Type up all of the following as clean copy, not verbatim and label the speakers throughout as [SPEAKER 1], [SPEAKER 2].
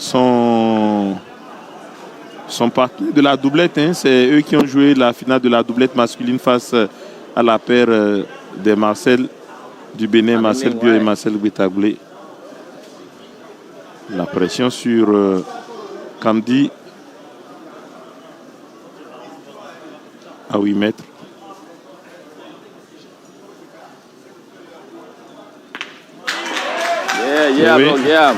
[SPEAKER 1] son partenaire de la doublette. Hein. C'est eux qui ont joué la finale de la doublette masculine face à la paire des Marcel du Bénin, Marcel Bio et Marcel Bitaglé. La pression sur Kamdi à 8 mètres.
[SPEAKER 2] Yeah,
[SPEAKER 1] oui.
[SPEAKER 2] bro, yeah.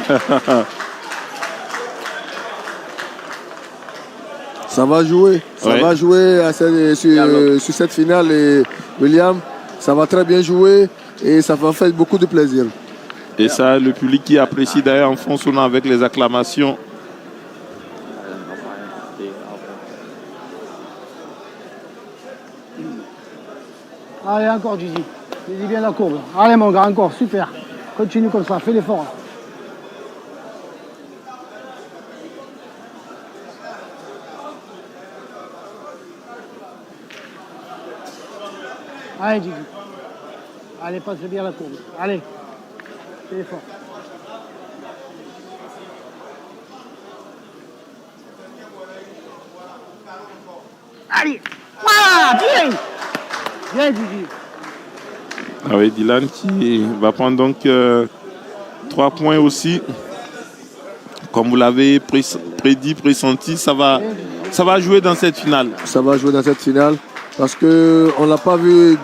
[SPEAKER 3] Ça va jouer. Ça va jouer sur cette finale. Et William, ça va très bien jouer et ça va faire beaucoup de plaisir.
[SPEAKER 1] Et ça, le public qui apprécie d'ailleurs en fond sonnant avec les acclamations.
[SPEAKER 4] Allez, encore Gigi. Gigi bien la courbe. Allez mon gars, encore, super. Continue comme ça, fais l'effort. Allez Gigi. Allez, passe bien la courbe. Allez, fais l'effort. Allez. Ah, bien. Bien Gigi.
[SPEAKER 1] Ah oui, Dylan qui va prendre donc 3 points aussi. Comme vous l'avez prédit, pressenti, ça va jouer dans cette finale.
[SPEAKER 3] Ça va jouer dans cette finale parce qu'on ne l'a pas vu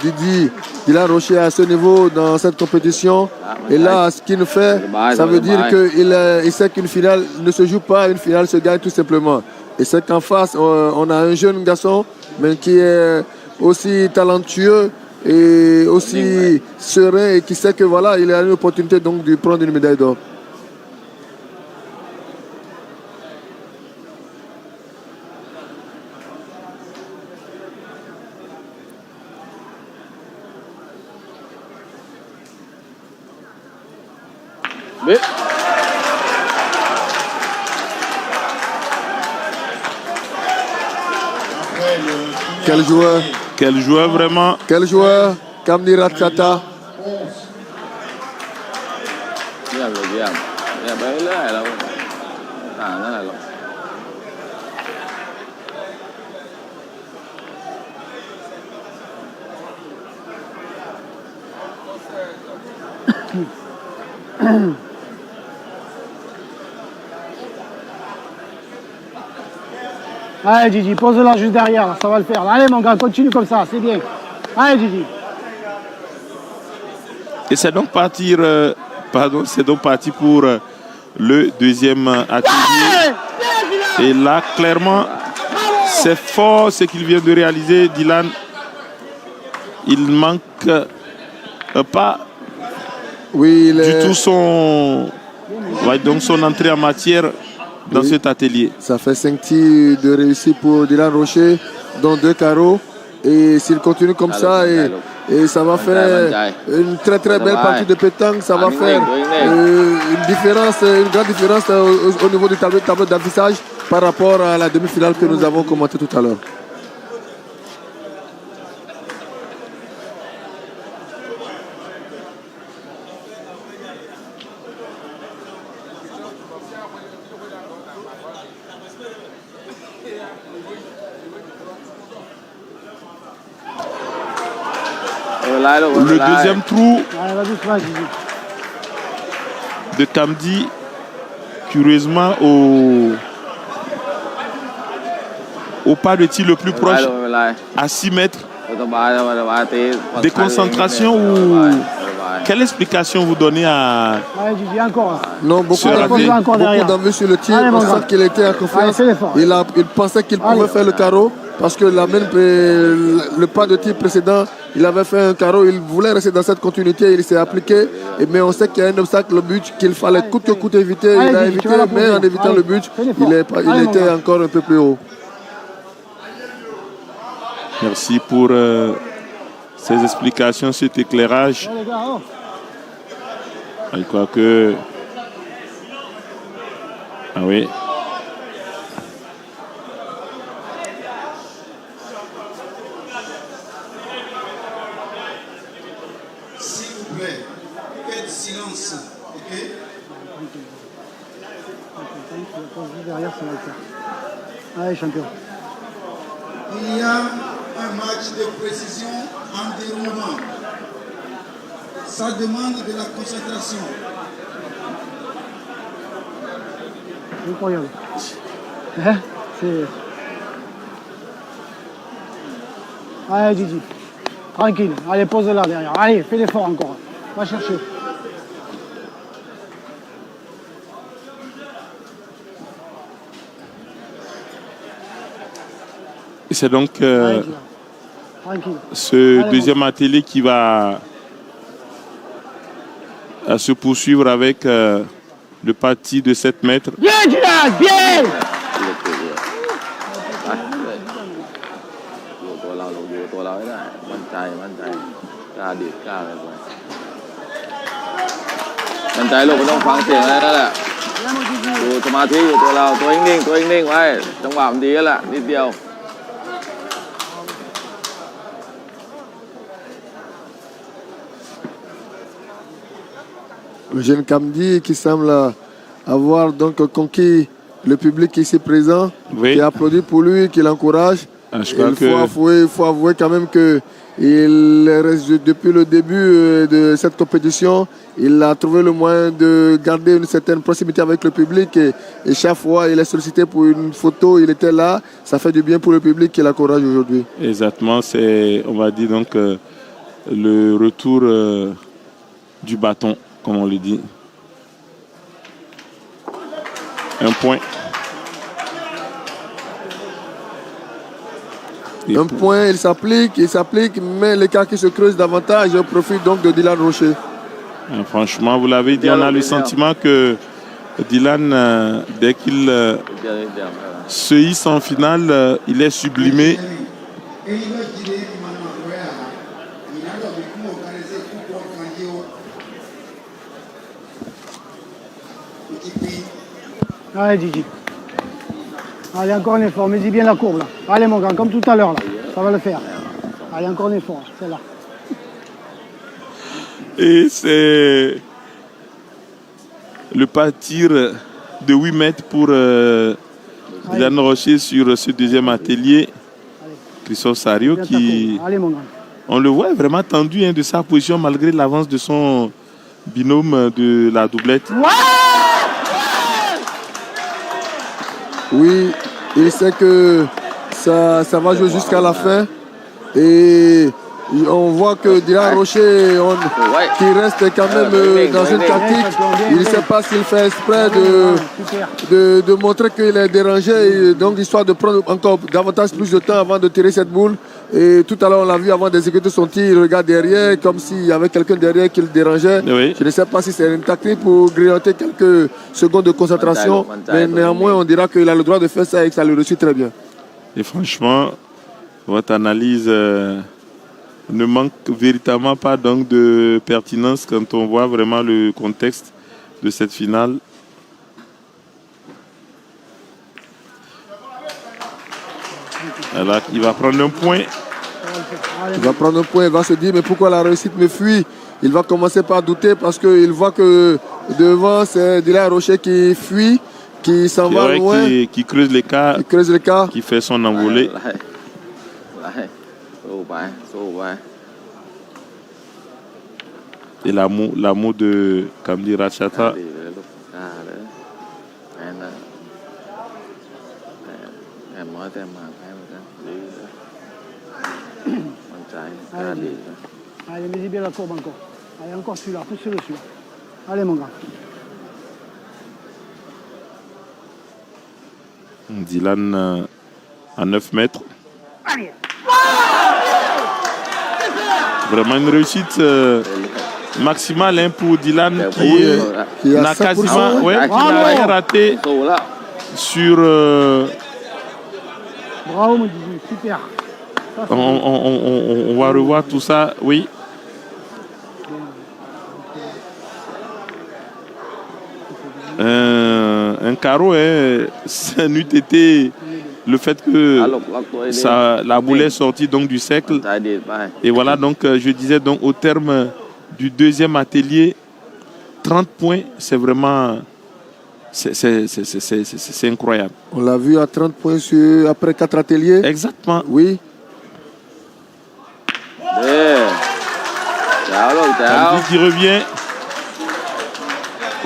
[SPEAKER 3] Dylan Rocher à ce niveau dans cette compétition. Et là, ce qu'il nous fait, ça veut dire qu'il sait qu'une finale ne se joue pas, une finale se gagne tout simplement. Et c'est qu'en face, on a un jeune garçon mais qui est aussi talentueux et aussi serein et qui sait que voilà, il a une opportunité donc de prendre une médaille d'or.
[SPEAKER 2] Mais...
[SPEAKER 3] Quel joueur?
[SPEAKER 1] Quel joueur vraiment?
[SPEAKER 3] Quel joueur? Kamdi Ratchata.
[SPEAKER 4] Allez Gigi, pose-la juste derrière, ça va le faire. Allez mon gars, continue comme ça, c'est bien. Allez Gigi.
[SPEAKER 1] Et c'est donc parti pour le deuxième atelier. Et là, clairement, c'est fort ce qu'il vient de réaliser, Dylan. Il manque pas du tout son entrée en matière dans cet atelier.
[SPEAKER 3] Ça fait 5 tirs de réussite pour Dylan Rocher, dont 2 carreaux. Et s'il continue comme ça, et ça va faire une très très belle partie de pétanque. Ça va faire une grande différence au niveau du tableau d'affichage par rapport à la demi-finale que nous avons commentée tout à l'heure.
[SPEAKER 1] Le deuxième trou de Kamdi, curieusement au pas de tir le plus proche, à 6 mètres. Déconcentration ou quelle explication vous donnez à...
[SPEAKER 4] Allez Gigi, encore.
[SPEAKER 3] Non, beaucoup d'envie sur le tir.
[SPEAKER 4] Allez,
[SPEAKER 3] on sent qu'il était en confiance. Il pensait qu'il pouvait faire le carreau parce que le pas de tir précédent, il avait fait un carreau. Il voulait rester dans cette continuité. Il s'est appliqué. Mais on sait qu'il y a un obstacle, le but, qu'il fallait coûte que coûte éviter. Il a évité, mais en évitant le but, il était encore un peu plus haut.
[SPEAKER 1] Merci pour ces explications, cet éclairage. Je crois que... Ah oui.
[SPEAKER 5] S'il vous plaît, faites silence, ok?
[SPEAKER 4] Derrière, ça va le faire. Allez, champion.
[SPEAKER 5] Il y a un match de précision en déroulement. Ça demande de la concentration.
[SPEAKER 4] Incroyable. Hein? C'est... Allez, Didi. Tranquille. Allez, pose là derrière. Allez, fais l'effort encore. Va chercher.
[SPEAKER 1] Et c'est donc
[SPEAKER 4] Tranquille.
[SPEAKER 1] ce
[SPEAKER 4] Allez,
[SPEAKER 1] deuxième atelier qui va se poursuivre avec le parti de 7 mètres.
[SPEAKER 4] Bien, Dylan, bien!
[SPEAKER 2] ตัวเราอยู่ตัวเราให้ได้มั่นใจกล้าดีดกล้าอะไรไปมั่นใจลูกไม่ต้องฟังเสียงอะไรนั่นแหละดูสมาธิอยู่ตัวเราตัวนิ่งๆไว้จังหวะมันดีแล้วแหละนิดเดียว
[SPEAKER 3] Le jeune Kamdi qui semble avoir donc conquis le public ici présent,
[SPEAKER 1] Oui.
[SPEAKER 3] qui applaudit pour lui, qui l'encourage.
[SPEAKER 1] Je crois
[SPEAKER 3] Il faut avouer quand même que depuis le début de cette compétition, il a trouvé le moyen de garder une certaine proximité avec le public et chaque fois il est sollicité pour une photo, il était là. Ça fait du bien pour le public qui l'encourage aujourd'hui.
[SPEAKER 1] Exactement, c'est, on va dire donc, le retour du bâton, comme on le dit. Un point. Et
[SPEAKER 3] Un point, il s'applique, mais l'écart qui se creuse davantage profite donc de Dylan Rocher.
[SPEAKER 1] Franchement, vous l'avez dit, on a le sentiment que Dylan, dès qu'il se hisse en finale, il est sublimé.
[SPEAKER 4] Allez, Didi. Allez, encore un effort. Mets-y bien la courbe, là. Allez, mon grand, comme tout à l'heure, là. Ça va le faire. Allez, encore un effort. C'est là.
[SPEAKER 1] Et c'est le partir de 8 mètres pour Dylan Rocher sur ce deuxième atelier. Christophe Sario
[SPEAKER 4] Bien ta
[SPEAKER 1] qui,
[SPEAKER 4] courbe. Allez, mon grand.
[SPEAKER 1] on le voit vraiment tendu de sa position malgré l'avance de son binôme de la doublette.
[SPEAKER 3] Oui, il sait que ça va jouer jusqu'à la fin. Et on voit que Dylan Rocher, qui reste quand même dans une tactique, il ne sait pas s'il fait exprès de montrer qu'il est dérangé, et donc histoire de prendre encore davantage plus de temps avant de tirer cette boule. Et tout à l'heure, on l'a vu avant d'exécuter son tir, il regarde derrière comme s'il y avait quelqu'un derrière qui le dérangeait.
[SPEAKER 1] Oui.
[SPEAKER 3] Je ne sais pas si c'est une tactique pour grignoter quelques secondes de concentration, mais néanmoins, on dira qu'il a le droit de faire ça et que ça le réussit très bien.
[SPEAKER 1] Et franchement, votre analyse ne manque véritablement pas donc de pertinence quand on voit vraiment le contexte de cette finale. Alors, il va prendre un point.
[SPEAKER 3] Il va prendre un point, il va se dire mais pourquoi la réussite me fuit. Il va commencer par douter parce qu'il voit que devant c'est Dylan Rocher qui fuit, qui s'en
[SPEAKER 1] C'est
[SPEAKER 3] va
[SPEAKER 1] vrai
[SPEAKER 3] loin,
[SPEAKER 1] qui creuse l'écart,
[SPEAKER 3] qui creuse l'écart.
[SPEAKER 1] qui fait son envolée.
[SPEAKER 2] สู้ไป
[SPEAKER 1] Et l'amour de Kamdi Ratchata.
[SPEAKER 2] ดีเลยลูกกล้าเลยแพ้นะแพ้น้อยแต่มาแพ้เหมือนกันดีเลยมั่นใจกล้าดีเลย
[SPEAKER 4] Allez, mets-y bien la courbe encore. Allez, encore celui-là. Pousse-le celui-là. Allez, mon grand.
[SPEAKER 1] Dylan à 9 mètres.
[SPEAKER 4] Allez.
[SPEAKER 1] Vraiment une réussite maximale pour Dylan
[SPEAKER 3] Qui a
[SPEAKER 1] n'a
[SPEAKER 3] 100%,
[SPEAKER 1] quasiment
[SPEAKER 3] ouais.
[SPEAKER 1] qui n'a rien raté
[SPEAKER 2] สู้แล้ว
[SPEAKER 1] sur.
[SPEAKER 4] Bravo, mon Didi. Super. Ça, c'est bon.
[SPEAKER 1] On va revoir tout ça, oui. Un carreau, ça n'eût été le fait que
[SPEAKER 2] หลบล็อกตัวให้ดี
[SPEAKER 1] la boule est sortie donc du cercle.
[SPEAKER 2] ใจดีดไป
[SPEAKER 1] Et voilà, donc je disais donc au terme du deuxième atelier, 30 points, c'est vraiment c'est incroyable.
[SPEAKER 3] On l'a vu à 30 points après 4 ateliers.
[SPEAKER 1] Exactement.
[SPEAKER 3] Oui.
[SPEAKER 1] Kamdi qui revient.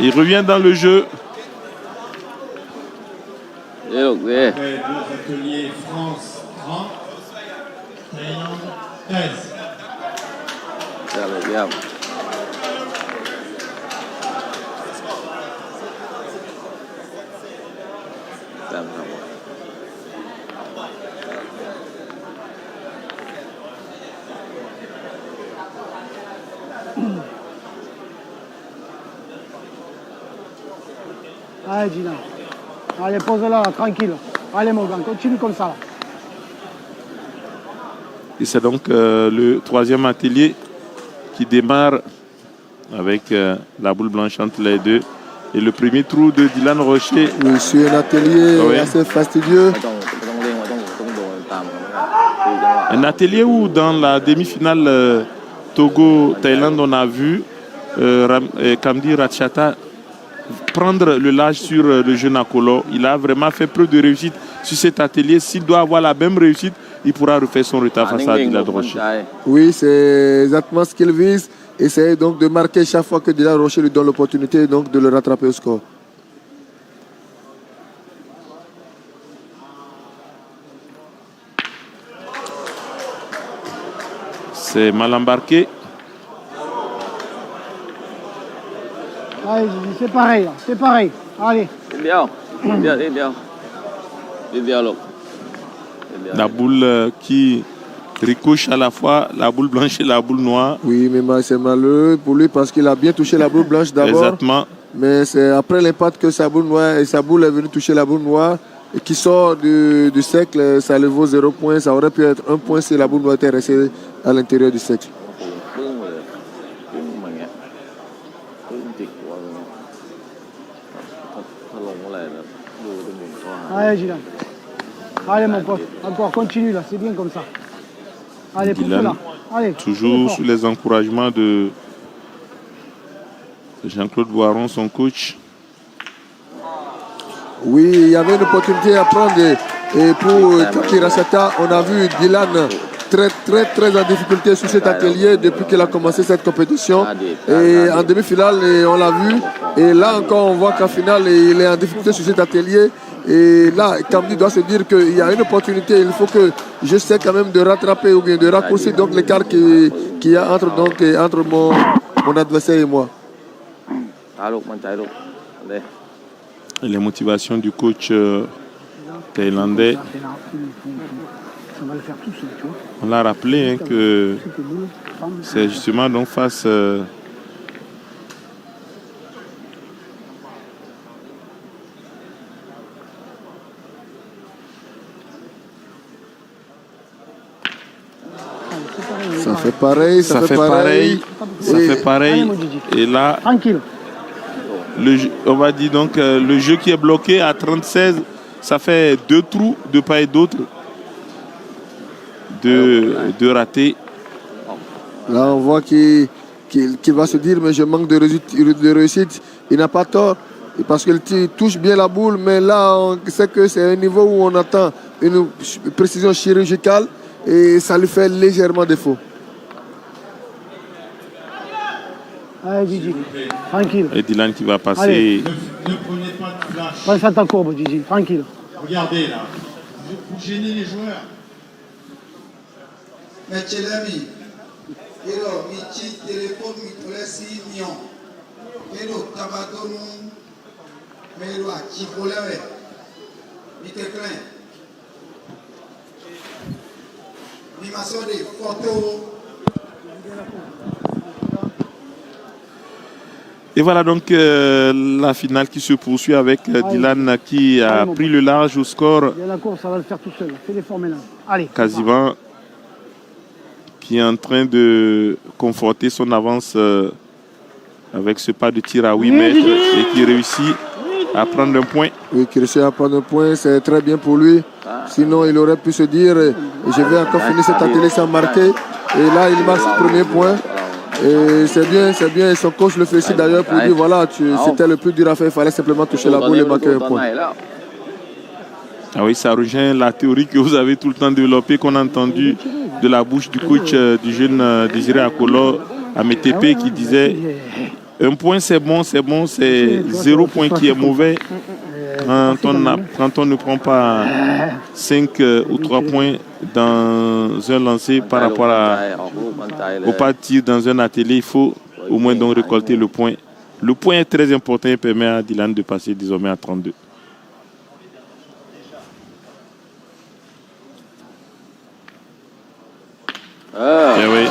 [SPEAKER 1] Il revient dans le jeu.
[SPEAKER 5] Après 2 ateliers, France 30, Thaïlande 13.
[SPEAKER 4] Allez, Gina. Allez, pose-la là, tranquille. Allez, mon gars, continue comme ça. Là.
[SPEAKER 1] Et c'est donc le 3e atelier qui démarre avec la boule blanche entre les deux. Et le premier trou de Dylan Rocher.
[SPEAKER 3] Oui, c'est un atelier assez fastidieux.
[SPEAKER 1] Un atelier où dans la demi-finale Togo-Thaïlande, on a vu Kamdi Ratchata prendre le large sur le jeune Akolo. Il a vraiment fait preuve de réussite sur cet atelier. S'il doit avoir la même réussite, il pourra refaire son retard face à Dylan Rocher.
[SPEAKER 3] Oui, c'est exactement ce qu'il vise. Essayer donc de marquer chaque fois que Dylan Rocher lui donne l'opportunité donc de le rattraper au score.
[SPEAKER 1] C'est mal embarqué.
[SPEAKER 4] Allez, c'est pareil, là. C'est pareil. Allez.
[SPEAKER 1] La boule qui ricochet à la fois la boule blanche et la boule noire.
[SPEAKER 3] Oui, mais c'est malheureux pour lui parce qu'il a bien touché la boule blanche d'abord.
[SPEAKER 1] Exactement.
[SPEAKER 3] Mais c'est après l'impact que sa boule noire et sa boule est venue toucher la boule noire et qui sort du cercle, ça le vaut 0 point. Ça aurait pu être 1 point si la boule noire était restée à l'intérieur du cercle.
[SPEAKER 4] Allez, Gilles. Allez, mon pote. Encore, continue là. C'est bien comme ça. Allez, pousse là. Allez.
[SPEAKER 1] Toujours sous les encouragements de Jean-Claude Boiron, son coach.
[SPEAKER 3] Oui, il y avait une opportunité à prendre. Et pour Kamdi Ratchata, on a vu Dylan très en difficulté sur cet atelier depuis qu'il a commencé cette compétition. Et en demi-finale, on l'a vu. Et là encore, on voit qu'en finale, il est en difficulté sur cet atelier. Et là, Kamdi doit se dire qu'il y a une opportunité. Il faut que j'essaie quand même de rattraper ou bien de raccourcir donc l'écart qu'il y a entre mon adversaire et moi.
[SPEAKER 1] Les motivations du coach thaïlandais. On l'a rappelé que c'est justement donc face
[SPEAKER 3] Ça fait pareil,
[SPEAKER 1] ça fait pareil. Et là,
[SPEAKER 4] tranquille.
[SPEAKER 1] On va dire donc le jeu qui est bloqué à 36, ça fait 2 trous de part et d'autre, de ratés.
[SPEAKER 3] Là, on voit qu'il va se dire, mais je manque de réussite. Il n'a pas tort, parce qu'il touche bien la boule, mais là, on sait que c'est un niveau où on attend une précision chirurgicale et ça lui fait légèrement défaut.
[SPEAKER 4] Allez, Gigi, tranquille.
[SPEAKER 1] Et Dylan qui va passer.
[SPEAKER 4] Allez.
[SPEAKER 5] Ne prenez pas de flash.
[SPEAKER 4] Pense à ta courbe, Gigi, tranquille.
[SPEAKER 5] Regardez là. Vous gênez les joueurs. Mechelami. Ero michi téléphone mitolesi nion. Ero tabadonu. Mero achipolewe. Miteklen. Mimaso des photos.
[SPEAKER 1] Et voilà donc la finale qui se poursuit avec Dylan qui a pris le large au score.
[SPEAKER 4] Il y a la course, ça va le faire tout seul. Fais l'effort maintenant. Allez.
[SPEAKER 1] Quasiment qui est en train de conforter son avance avec ce pas de tir à 8 mètres et qui réussit à prendre un point.
[SPEAKER 3] Oui, qui réussit à prendre un point, c'est très bien pour lui. Sinon, il aurait pu se dire, je vais encore finir cet atelier sans marquer. Et là, il marque son premier point. Et c'est bien. Et son coach le félicite d'ailleurs pour dire voilà, c'était le plus dur à faire. Il fallait simplement toucher la boule et marquer un point.
[SPEAKER 1] Ah oui, ça rejoint la théorie que vous avez tout le temps développée, qu'on a entendue de la bouche du coach du jeune Désiré Akolo à MTP qui disait un point c'est bon, c'est 0 point qui est mauvais quand on ne prend pas 5 ou 3 points dans un lancer par rapport au pas de tir dans un atelier. Il faut au moins donc récolter le point. Le point est très important et permet à Dylan de passer désormais à 32. Eh oui,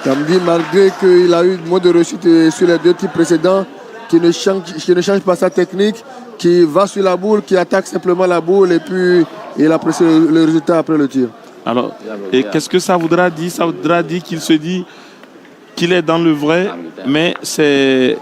[SPEAKER 3] Kamdi, malgré qu'il a eu moins de réussite sur les 2 tirs précédents, qui ne change pas sa technique, qui va sur la boule, qui attaque simplement la boule et puis il apprécie le résultat après le tir.
[SPEAKER 1] Alors, et qu'est-ce que ça voudra dire? Ça voudra dire qu'il se dit qu'il est dans le vrai, mais c'est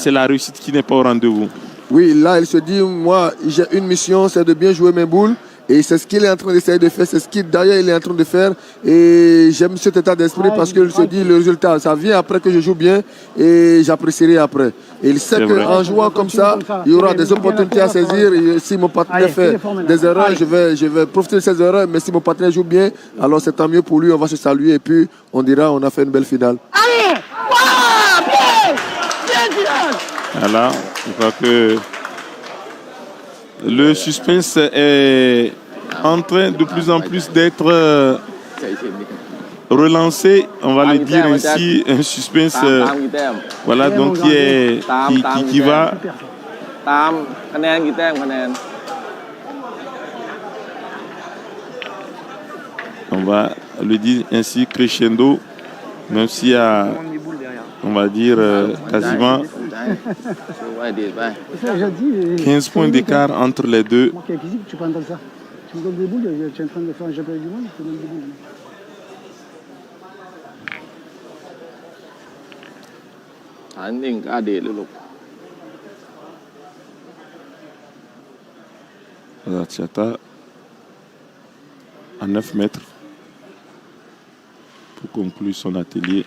[SPEAKER 1] la réussite qui n'est pas au rendez-vous.
[SPEAKER 3] Oui, là, il se dit, moi, j'ai une mission, c'est de bien jouer mes boules. Et c'est ce qu'il est en train d'essayer de faire, c'est ce qu'il d'ailleurs il est en train de faire. Et j'aime cet état d'esprit parce qu'il se dit le résultat, ça vient après que je joue bien et j'apprécierai après. Et il sait qu'en jouant comme ça, il y aura des opportunités à saisir. Et si mon partenaire fait des erreurs, je vais profiter de ces erreurs. Mais si mon partenaire joue bien, alors c'est tant mieux pour lui, on va se saluer et puis on dira on a fait une belle finale.
[SPEAKER 4] Allez, bien,
[SPEAKER 1] voilà, je crois que le suspense est en train de plus en plus d'être relancé, on va le dire ainsi, un suspense voilà, donc qui va. On va le dire ainsi crescendo, même s'il y a, on va dire, quasiment 15 points d'écart entre les deux.
[SPEAKER 4] Tu peux entendre ça. Tu me donnes des boules, tu es en train de faire un championnat du monde, tu me donnes des boules.
[SPEAKER 1] Ratchata à 9 mètres pour conclure son atelier.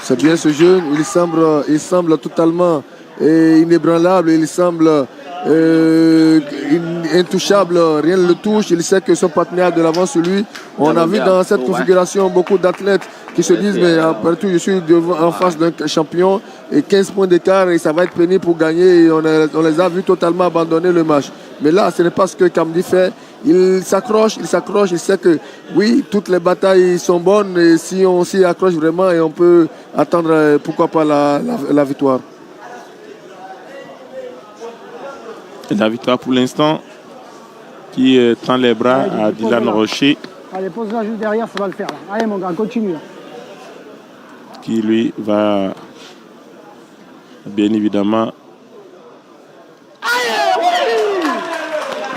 [SPEAKER 3] C'est bien ce jeune, il semble totalement inébranlable, il semble intouchable, rien ne le touche, il sait que son partenaire de l'avant sur lui. On a vu dans cette configuration beaucoup d'athlètes qui se disent mais après tout je suis en face d'un champion et 15 points d'écart et ça va être pénible pour gagner et on les a vus totalement abandonner le match. Mais là ce n'est pas ce que Kamdi fait. Il s'accroche, il sait que oui, toutes les batailles sont bonnes et si on s'y accroche vraiment et on peut attendre pourquoi pas la victoire.
[SPEAKER 1] Et la victoire pour l'instant qui tend les bras à Dylan Rocher.
[SPEAKER 4] Allez, pose-la juste derrière, ça va le faire. Là. Allez mon gars, continue.
[SPEAKER 1] Qui lui va bien évidemment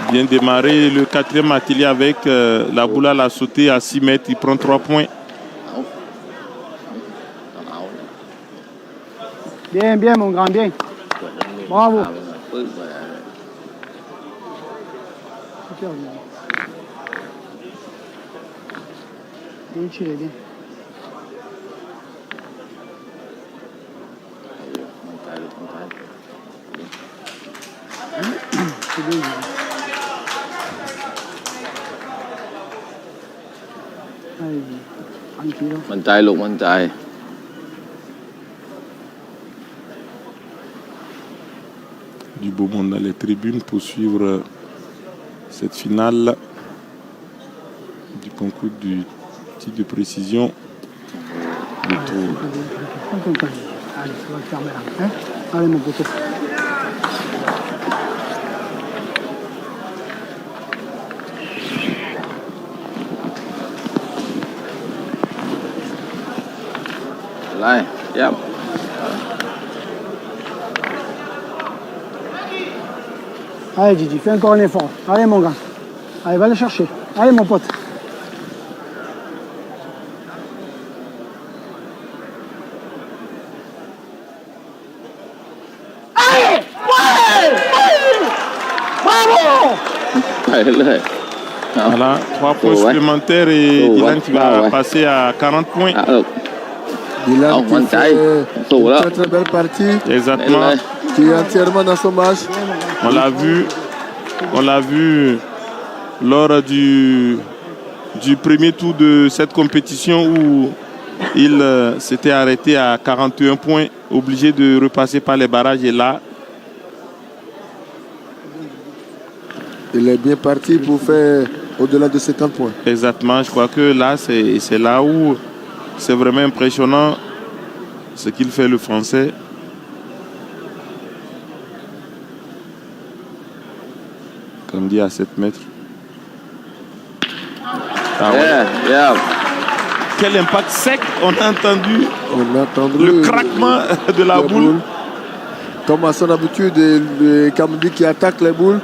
[SPEAKER 1] bien démarrer le 4e atelier avec la boule à la sauter à 6 mètres. Il prend 3 points.
[SPEAKER 4] Bien mon grand, bien. Bravo. Bien tiré, bien. C'est bien. Allez, tranquille.
[SPEAKER 2] มั่นใจลูกมั่นใจ
[SPEAKER 1] Du beau monde dans les tribunes pour suivre cette finale du concours du tir de précision. Le tour.
[SPEAKER 4] Allez, ça va le fermer là. Hein? Allez mon poteau.
[SPEAKER 2] Lại, yep.
[SPEAKER 4] Allez Gigi, fais encore un effort. Allez mon gars. Allez, va le chercher. Allez mon pote. Allez! Ouais! Bravo!
[SPEAKER 1] Voilà, 3 points supplémentaires et Dylan qui va passer à 40 points.
[SPEAKER 3] Dylan qui fait une très très belle partie.
[SPEAKER 1] Exactement.
[SPEAKER 3] Qui est entièrement dans son match.
[SPEAKER 1] On l'a vu lors du premier tour de cette compétition où il s'était arrêté à 41 points, obligé de repasser par les barrages. Et là,
[SPEAKER 3] il est bien parti pour faire au-delà de 50 points.
[SPEAKER 1] Exactement, je crois que là, c'est là où c'est vraiment impressionnant ce qu'il fait, le Français. Comme dit, à 7 mètres. Ah ouais. Quel impact sec, on a entendu le craquement de la boule.
[SPEAKER 3] Comme à son habitude, le Kamdi qui attaque les boules.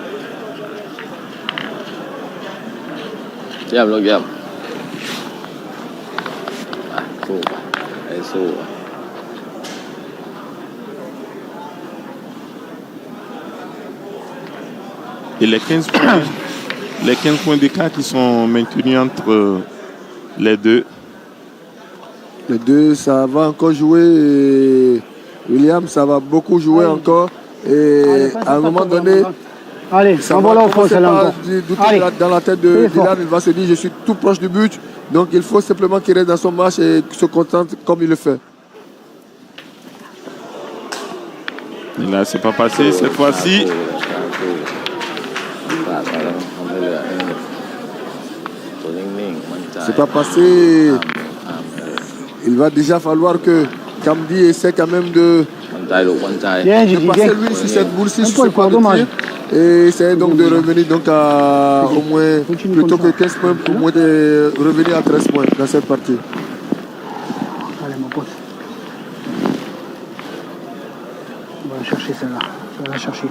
[SPEAKER 1] Et les 15 points d'écart qui sont maintenus entre les deux.
[SPEAKER 3] Les deux, ça va encore jouer. Et William, ça va beaucoup jouer encore. Et à un moment donné,
[SPEAKER 4] allez,
[SPEAKER 3] ça va commencer par douter dans la tête de Dylan. Il va se dire, je suis tout proche du but. Donc il faut simplement qu'il reste dans son match et se contente comme il le fait.
[SPEAKER 1] Et là, c'est pas passé cette fois-ci.
[SPEAKER 3] C'est pas passé. Il va déjà falloir que Kamdi essaie quand même de passer lui sur cette boule-ci, sur ce point de tir. Et essayer donc de revenir donc à au moins plutôt que 15 points pour moins de revenir à 13 points dans cette partie.
[SPEAKER 4] Allez mon pote. On va la chercher celle-là. On va la chercher.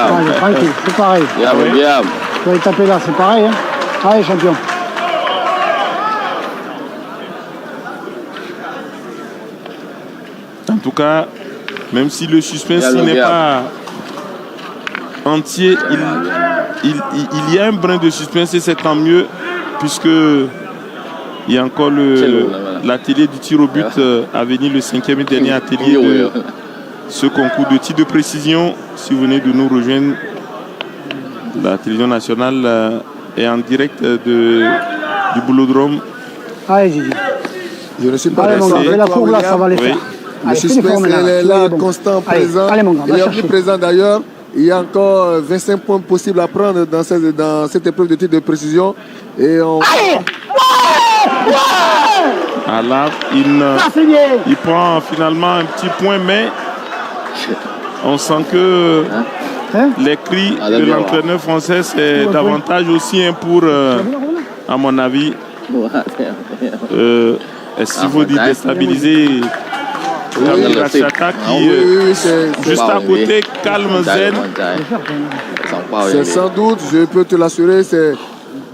[SPEAKER 4] Allez, tranquille, c'est pareil. Tu vas y taper là, c'est pareil. Hein. Allez, champion.
[SPEAKER 1] En tout cas, même si le suspense n'est pas entier, il y a un brin de suspense et c'est tant mieux, puisque il y a encore l'atelier du tir au but à venir, le 5e et dernier atelier de ce concours de tir de précision. Si vous venez de nous rejoindre, la télévision nationale est en direct du Boulodrome.
[SPEAKER 4] Allez, Gigi.
[SPEAKER 3] Je ne suis pas
[SPEAKER 4] resté. La courbe là, ça va les faire.
[SPEAKER 3] Le suspense est là, constant, présent.
[SPEAKER 4] Allez, mon gars,
[SPEAKER 3] il est omniprésent d'ailleurs. Il y a encore 25 points possibles à prendre dans cette épreuve de tir de précision. Et on...
[SPEAKER 1] Ah là, il prend finalement un petit point, mais on sent que les cris de l'entraîneur français, c'est davantage aussi pour, à mon avis, est-ce qu'il faut dire déstabiliser Rachata qui, juste à côté, calme, zen.
[SPEAKER 3] C'est sans doute, je peux te l'assurer, c'est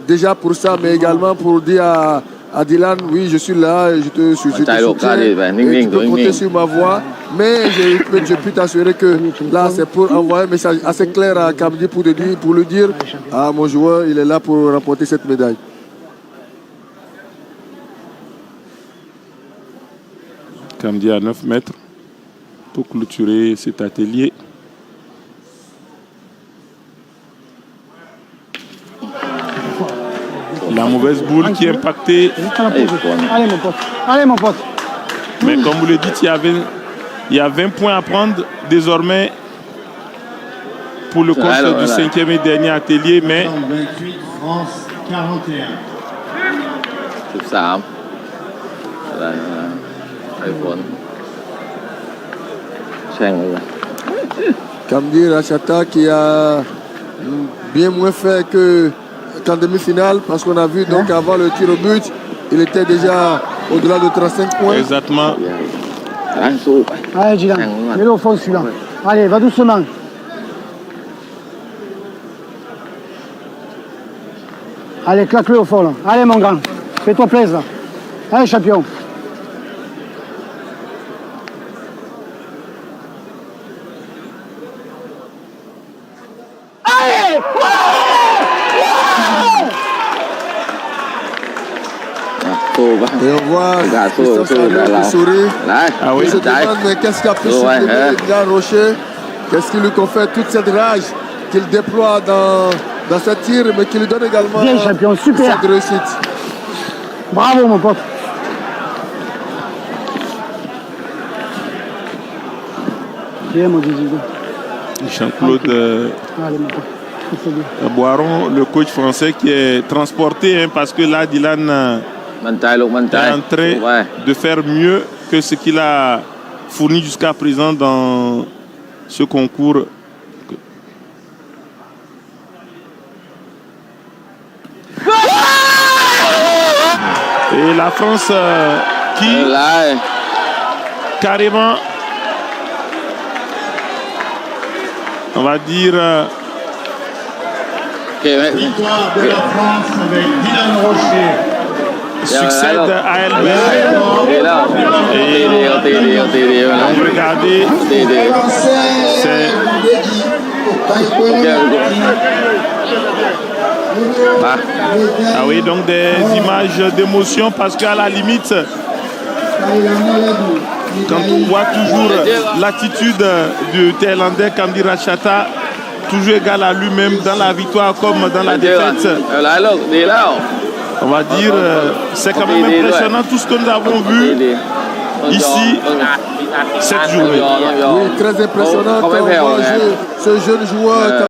[SPEAKER 3] déjà pour ça, mais également pour dire à Dylan, oui, je suis là, je te soutiens, et tu peux compter sur ma voix, mais je peux t'assurer que là, c'est pour envoyer un message assez clair à Kamdi pour lui dire, ah, mon joueur, il est là pour remporter cette médaille.
[SPEAKER 1] Kamdi à 9 mètres pour clôturer cet atelier. La mauvaise boule qui est impactée.
[SPEAKER 4] Allez mon pote. Allez mon pote.
[SPEAKER 1] Mais comme vous le dites, il y a 20 points à prendre désormais pour le compte du 5e et dernier atelier. Mais
[SPEAKER 5] 28, France 41.
[SPEAKER 2] C'est ça.
[SPEAKER 3] Kamdi Rachata qui a bien moins fait qu'en demi-finale, parce qu'on a vu donc avant le tir au but, il était déjà au-delà de 35 points.
[SPEAKER 1] Exactement.
[SPEAKER 2] นะสู้ไป
[SPEAKER 4] Allez, Dylan, mets-le au fond celui-là. Allez, va doucement. Allez, claque-le au fond là. Allez, mon grand, fais-toi plaisir là. Allez, champion. Allez!
[SPEAKER 3] Et on voit Christophe Samuel qui sourit.
[SPEAKER 2] Đấy,
[SPEAKER 3] Il se
[SPEAKER 2] đấy.
[SPEAKER 3] demande mais qu'est-ce qui a pu
[SPEAKER 2] Ouais,
[SPEAKER 3] supprimer
[SPEAKER 2] hein.
[SPEAKER 3] Dylan Rocher. Qu'est-ce qui lui confère toute cette rage qu'il déploie dans sa tir, mais qui lui donne également
[SPEAKER 4] Bien, champion, super.
[SPEAKER 3] cette réussite.
[SPEAKER 4] Bravo, mon pote. Bien, mon Didi.
[SPEAKER 1] Jean-Claude
[SPEAKER 4] Allez, mon pote. C'est bien.
[SPEAKER 1] Boiron, le coach français qui est transporté, hein, parce que là, Dylan
[SPEAKER 2] มั่นใจลูกมั่นใจ
[SPEAKER 1] est en train
[SPEAKER 2] สู้ไป
[SPEAKER 1] de faire mieux que ce qu'il a fourni jusqu'à présent dans ce concours. Et la France qui
[SPEAKER 2] ไม่เป็นไร
[SPEAKER 1] carrément, on va dire,
[SPEAKER 2] โอเคไหม
[SPEAKER 5] Victoire de la France avec Dylan Rocher.
[SPEAKER 1] succède à
[SPEAKER 2] ดี
[SPEAKER 1] Albert.
[SPEAKER 2] แล้วตีดีเขาตีดีเขาตีดีไปแล้ว
[SPEAKER 1] Regardez,
[SPEAKER 2] ตีดี
[SPEAKER 1] c'est
[SPEAKER 2] มา
[SPEAKER 1] ah oui, donc des images d'émotion parce qu'à la limite, quand on voit toujours l'attitude du Thaïlandais Kamdi Rachata, toujours égal à lui-même dans la victoire comme dans la
[SPEAKER 2] เจอกัน
[SPEAKER 1] défaite,
[SPEAKER 2] ไม่เป็นไรลูกดีแล้ว
[SPEAKER 1] on va dire, c'est quand même impressionnant tout ce que nous avons
[SPEAKER 2] ตี
[SPEAKER 1] vu
[SPEAKER 2] ดี
[SPEAKER 1] ici
[SPEAKER 2] ต้อง
[SPEAKER 1] cette
[SPEAKER 2] ยอม
[SPEAKER 1] journée.
[SPEAKER 2] ต้องยอม
[SPEAKER 3] Oui, très impressionnant
[SPEAKER 2] เขา
[SPEAKER 3] quand
[SPEAKER 2] ไม่
[SPEAKER 3] on
[SPEAKER 2] แผ่ว
[SPEAKER 3] voit
[SPEAKER 2] ไง
[SPEAKER 3] ce jeune joueur.